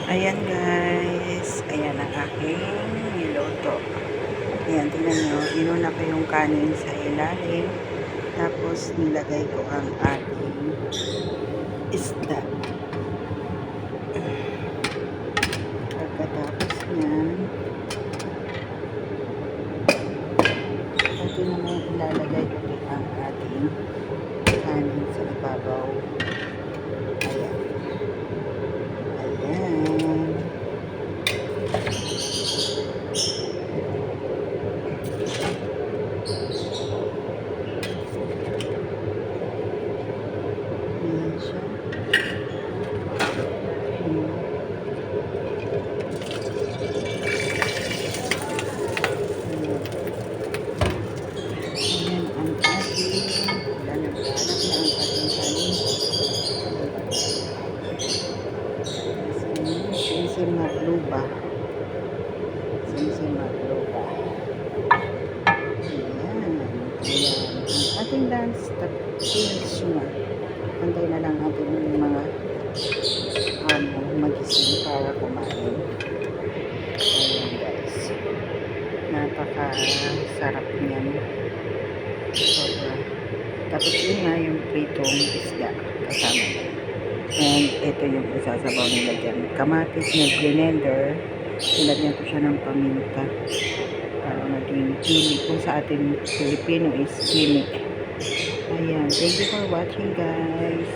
Ayan guys, ayan ang aking niluto. Ayan, tingnan nyo, inuna ko yung kanin sa ilalim, tapos nilagay ko ang ating isda. Pagkatapos nyan, ito naman ilalagay ko din ang ating kanin sa ibabaw. Ayan. Ayan. Ayan siya. Ayan ang ating lalagyanap na ang ating kanin. Simsim magluba. Simsim magluba. Ayan. Ayan. Ang ating dance finish na. Antay na lang natin yung mga magising para kumain. Ayan guys. Napaka-sarap niyan. Sobra. Tapos yun nga yung pritong isda kasama niya. And ito yung isasabaw nila dyan. Kamatis na blender. Nilagyan ko siya ng paminta. Para maging chili. Kung sa atin Filipino is chili. Ayan. Thank you for watching guys.